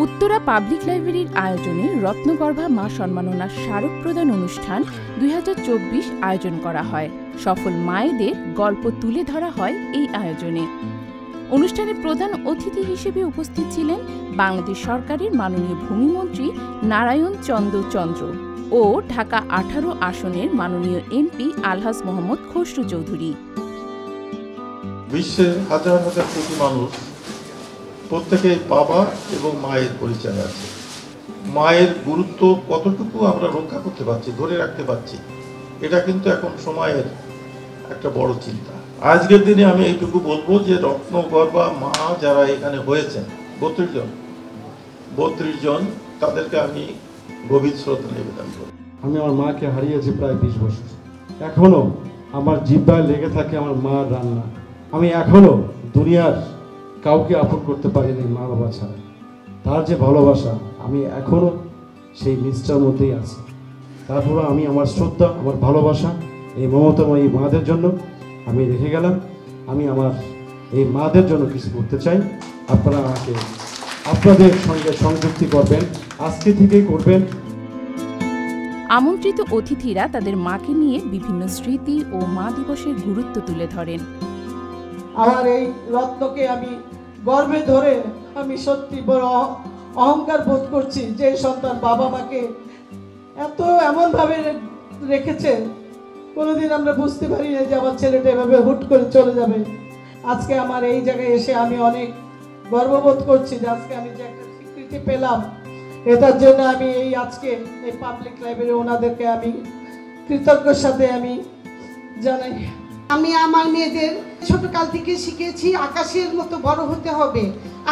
Uttara public লাইব্রেরির আয়োজনে রত্নগর্ভা মা সম্মাননা স্মারক প্রদান অনুষ্ঠান 2024 আয়োজন করা হয়। সফল মায়েদের গল্প তুলে ধরা হয় এই আয়োজনে। অনুষ্ঠানে প্রধান অতিথি হিসেবে উপস্থিত ছিলেন বাংলাদেশ সরকারের মাননীয় ভূমিমন্ত্রী নারায়ণ চন্দ্র চন্দ্র ও ঢাকা 18 আসনের মাননীয় এমপি আলহাজ মোহাম্মদ খসরু চৌধুরী। বিশ্বের হাজার হাজার কোটি মানুষ প্রত্যেকেই বাবা এবং মায়ের পরিচয় আছে। মায়ের গুরুত্ব কতটুকু আমরা রক্ষা করতে পারছি, ধরে রাখতে পারছি, এটা কিন্তু এখন সময়ের একটা বড় চিন্তা। আজকের দিনে আমি এইটুকু বলবো যে রত্নগর্ভা মা যারা এখানে হয়েছেন 32 জন, তাদেরকে আমি গভীর শ্রদ্ধা নিবেদন করি। আমি আমার মাকে হারিয়েছি প্রায় 20 বছর। এখনো আমার জিহ্বায় লেগে থাকে আমার মার রান্না। আমি এখনো দুনিয়ার কাউকে আপন করতে পারিনি মা বাবা ছাড়া। তার যে ভালোবাসা, আমি এখনো সেই নিষ্ঠার মধ্যেই আছি। তারপরে আমি আমার শ্রদ্ধা, আমার ভালোবাসা এই মমতাময়ী মাদের জন্য আমি রেখে গেলাম। আমি আমার এই মাদের জন্য কিছু করতে চাই। আপনারা আমাকে আপনাদের সঙ্গে সংযুক্তি করবেন, আজকে থেকেই করবেন। আমন্ত্রিত অতিথিরা তাদের মাকে নিয়ে বিভিন্ন স্মৃতি ও মা দিবসের গুরুত্ব তুলে ধরেন। আমার এই রত্নকে আমি গর্বে ধরে আমি সত্যি বড় অহংকার বোধ করছি যে সন্তান বাবা মাকে এমনভাবে রেখেছে। কোনোদিন আমরা বুঝতে পারি না যে আমার ছেলেটা এভাবে হুট করে চলে যাবে। আজকে আমার এই জায়গায় এসে আমি অনেক গর্ববোধ করছি যে আজকে আমি যে একটা স্বীকৃতি পেলাম, এটার জন্য আমি আজকে এই পাবলিক লাইব্রেরি ওনাদেরকে আমি কৃতজ্ঞতার সাথে আমি জানাই। আমি আমার মেয়েদের ছোটকাল থেকে শিখেছি আকাশের মতো বড় হতে হবে,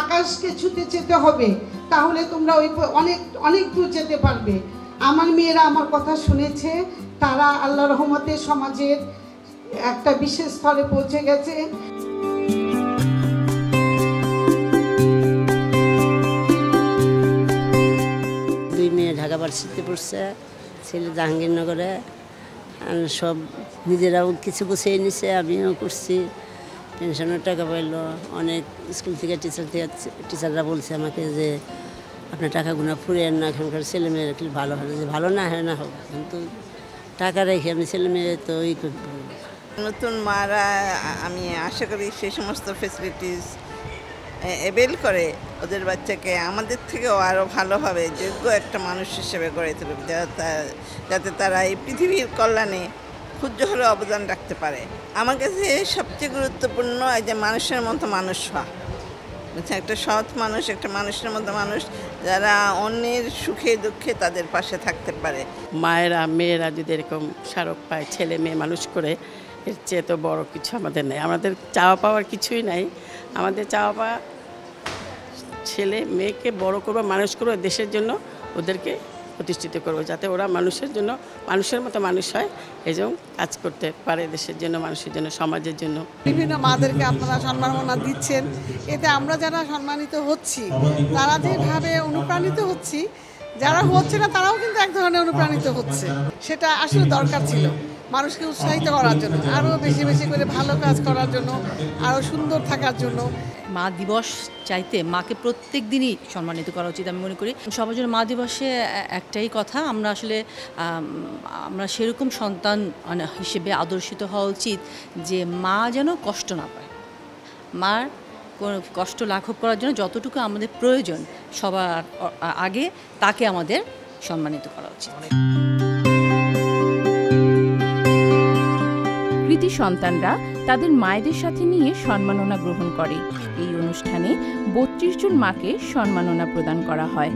আকাশকে ছুতে যেতে হবে, তাহলে তোমরা ওই অনেক অনেক দূর যেতে পারবে। আমার মেয়েরা আমার কথা শুনেছে, তারা আল্লাহর রহমতে সমাজের একটা বিশেষ স্তরে পৌঁছে গেছে। দুই মেয়ে ঢাকা ভার্সিটিতে পড়ছে, ছেলে জাহাঙ্গীরনগরে। সব নিজেরাও কিছু গুছিয়ে নিছে, আমিও করছি। পেনশনের টাকা পাইলো। অনেক স্কুল থেকে টিচাররা বলছে আমাকে যে আপনার টাকাগুলো ফুরিয়েন না, এখানকার ছেলেমেয়েরা একটু ভালো হবে, যে ভালো না হয় না হোক, কিন্তু টাকা রেখে আমি ছেলেমেয়ে তো ওই করবো। নতুন মারা আমি আশা করি সেই সমস্ত ফেসিলিটিস অ্যাভেল করে ওদের বাচ্চাকে আমাদের থেকেও আরও ভালোভাবে যোগ্য একটা মানুষ হিসেবে গড়ে তুলবে, যাতে তারা এই পৃথিবীর কল্যাণে ক্ষুদ্র হলেও অবদান রাখতে পারে। আমার কাছে সবচেয়ে গুরুত্বপূর্ণ এই যে মানুষের মতো মানুষ হওয়া, একটা সৎ মানুষ, একটা মানুষের মতো মানুষ, যারা অন্যের সুখে দুঃখে তাদের পাশে থাকতে পারে। মায়েরা মেয়েরা যদি এরকম স্মারক পায়, ছেলে মেয়ে মানুষ করে, এর চেয়ে তো বড় কিছু আমাদের নেই। আমাদের চাওয়া পাওয়ার কিছুই নাই। আমাদের চাওয়া পাওয়া ছেলে মেয়েকে বড় করবো, মানুষ করবো, দেশের জন্য ওদেরকে প্রতিষ্ঠিত করবো, যাতে ওরা মানুষের জন্য মানুষের মতো মানুষ হয়, এই জন্য কাজ করতে পারে দেশের জন্য, মানুষের জন্য, সমাজের জন্য। বিভিন্ন মাদেরকে আপনারা সম্মাননা দিচ্ছেন, এতে আমরা যারা সম্মানিত হচ্ছি, তারা যেভাবে অনুপ্রাণিত হচ্ছি, যারা হচ্ছে না তারাও কিন্তু এক ধরনের অনুপ্রাণিত হচ্ছে। সেটা আসলে দরকার ছিল মানুষকে উৎসাহিত করার জন্য, আরও বেশি বেশি করে ভালো কাজ করার জন্য, আরও সুন্দর থাকার জন্য। মা দিবস চাইতে মাকে প্রত্যেক দিনই সম্মানিত করা উচিত আমি মনে করি। সবার জন্য মা দিবসে একটাই কথা, আমরা আসলে আমরা সেরকম সন্তান হিসেবে আদর্শিত হওয়া উচিত যে মা যেন কষ্ট না পায়। মার কষ্ট লাঘব করার জন্য যতটুকু আমাদের প্রয়োজন সবার আগে তাকে আমাদের সম্মানিত করা উচিত। কৃতি সন্তানরা তাদের মায়েদের সাথে নিয়ে সম্মাননা গ্রহণ করে। এই অনুষ্ঠানে 32 জন মাকে সম্মাননা প্রদান করা হয়।